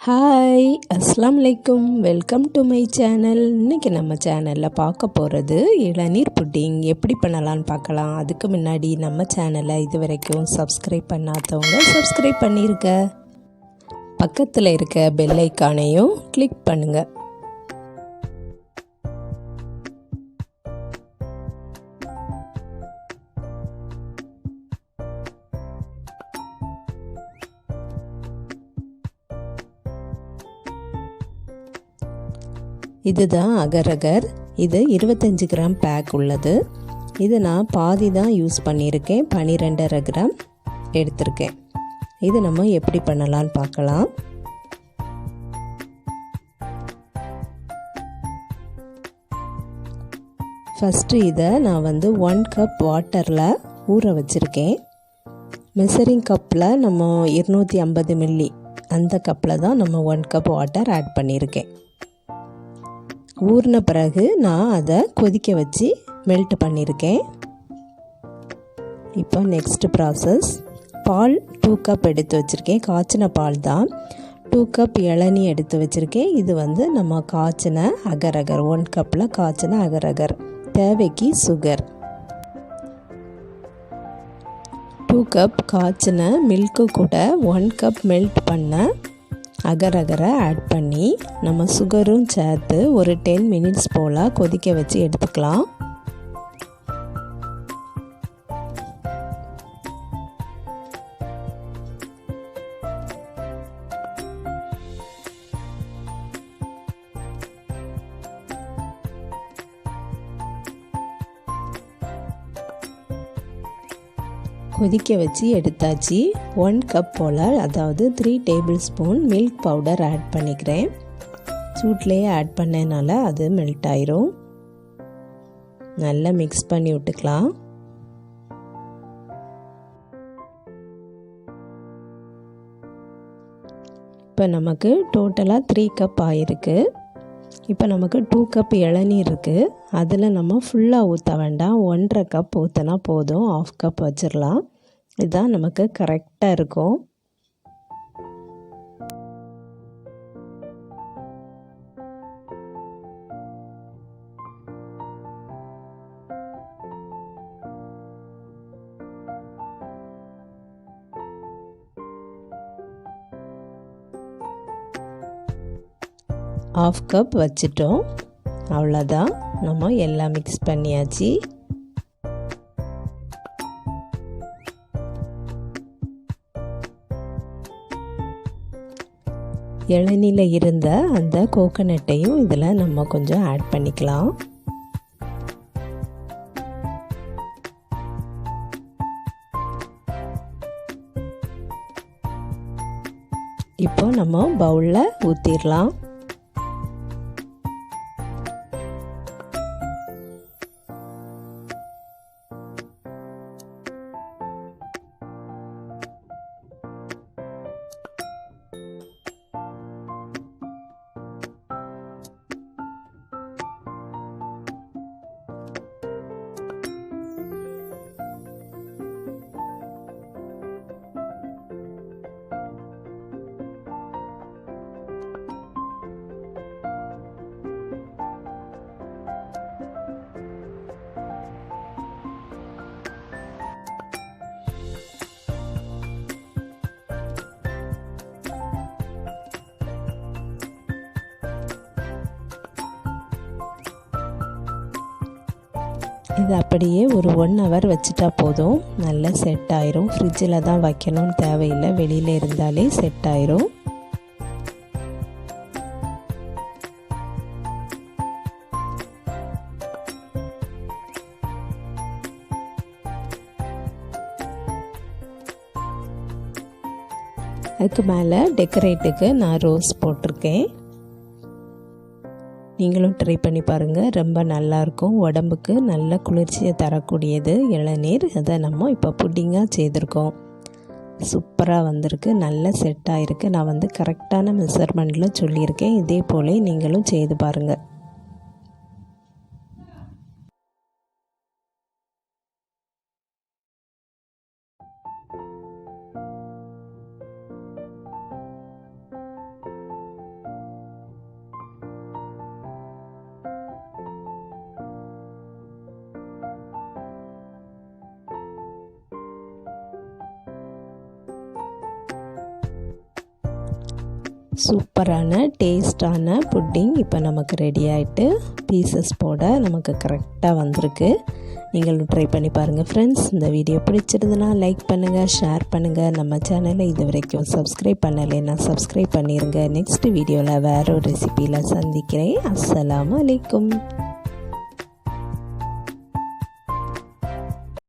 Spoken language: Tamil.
ஹாய் அஸ்ஸலாமு அலைக்கும், வெல்கம் டு மை சேனல். இன்றைக்கி நம்ம சேனலில் பார்க்க போகிறது இளநீர் புட்டிங் எப்படி பண்ணலான்னு பார்க்கலாம். அதுக்கு முன்னாடி நம்ம சேனலை இது வரைக்கும் சப்ஸ்கிரைப் பண்ணாதவங்க சப்ஸ்கிரைப் பண்ணியிருக்க, பக்கத்தில் இருக்க பெல் ஐக்கானையும் கிளிக் பண்ணுங்கள். இதுதான் அகர். இது 25 கிராம் பேக் உள்ளது. இது நான் பாதி தான் யூஸ் பண்ணியிருக்கேன், 12.5 கிராம் எடுத்திருக்கேன். இது நம்ம எப்படி பண்ணலான்னு பார்க்கலாம். ஃபஸ்ட்டு இதை நான் 1 கப் வாட்டரில் ஊற வச்சுருக்கேன். மெஷரிங் கப்பில் நம்ம 250 மில்லி அந்த கப்பில் தான் நம்ம 1 கப் வாட்டர் ஆட் பண்ணியிருக்கேன். ஊறின பிறகு நான் அதை கொதிக்க வச்சு மெல்ட் பண்ணியிருக்கேன். இப்போ நெக்ஸ்ட் ப்ராசஸ், பால் 2 கப் எடுத்து வச்சுருக்கேன். காய்ச்சின பால் தான். 2 கப் இளநீ எடுத்து வச்சுருக்கேன். இது நம்ம காய்ச்சின அகர் 1 கப்பில் காய்ச்சின அகர். தேவைக்கு சுகர். 2 கப் காய்ச்சின மில்க்கு கூட 1 கப் மெல்ட் பண்ண அகரை ஆட் பண்ணி நம்ம சுகரும் சேர்த்து ஒரு 10 மினிட்ஸ் போல் கொதிக்க வச்சு எடுத்துக்கலாம். கொதிக்க வச்சு எடுத்தாச்சு. 1 கப் போல், அதாவது 3 tablespoon milk powder add பண்ணிக்கிறேன். சூட்லேயே ஆட் பண்ணனால அது மெல்ட் ஆயிரும். நல்லா மிக்ஸ் பண்ணி விட்டுக்கலாம். இப்போ நமக்கு டோட்டலாக 3 கப் ஆயிருக்கு. இப்போ நமக்கு 2 கப் இளநீர் இருக்குது. அதில் நம்ம ஃபுல்லாக ஊற்ற வேண்டாம், 1.5 கப் ஊற்றினா போதும். 1/2 கப் வச்சிடலாம். இதுதான் நமக்கு கரெக்டாக இருக்கும். ½ கப் வச்சிட்டோம். அவ்வளோதான், நம்ம எல்லாம் மிக்ஸ் பண்ணியாச்சு. இளநீல இருந்த அந்த கோகனட்டையும் இதில் நம்ம கொஞ்சம் ஆட் பண்ணிக்கலாம். இப்போ நம்ம பவுலில் ஊற்றிடலாம். இது அப்படியே ஒரு 1 ஹவர் வச்சுட்டா போதும், நல்லா செட் ஆயிரும். ஃப்ரிட்ஜில் தான் வைக்கணும்னு தேவையில்லை, வெளியில் இருந்தாலே செட் ஆயிரும். அதுக்கு மேலே டெக்கரேட்டுக்கு நான் ரோஸ் போட்டிருக்கேன். நீங்களும் ட்ரை பண்ணி பாருங்கள், ரொம்ப நல்லாயிருக்கும். உடம்புக்கு நல்ல குளிர்ச்சியை தரக்கூடியது இளநீர். அதை நம்ம இப்போ புட்டிங்காக செய்திருக்கோம். சூப்பராக வந்திருக்கு, நல்ல செட் ஆகிருக்கு. நான் கரெக்டான மெஷர்மெண்ட்டில் சொல்லியிருக்கேன். இதே போல் நீங்களும் செய்து பாருங்கள். சூப்பரான டேஸ்டான புட்டிங் இப்போ நமக்கு ரெடி ஆகிட்டு பீசஸ் போட நமக்கு கரெக்டாக வந்திருக்கு. நீங்களும் ட்ரை பண்ணி பாருங்கள் ஃப்ரெண்ட்ஸ். இந்த வீடியோ பிடிச்சிருந்ததுன்னா லைக் பண்ணுங்கள், ஷேர் பண்ணுங்கள். நம்ம சேனலை இது வரைக்கும் சப்ஸ்கிரைப் பண்ணலைன்னா சப்ஸ்கிரைப் பண்ணிடுங்க. நெக்ஸ்ட் வீடியோவில் வேறு ஒரு ரெசிபியில் சந்திக்கிறேன். அஸ்ஸலாமு அலைக்கும்.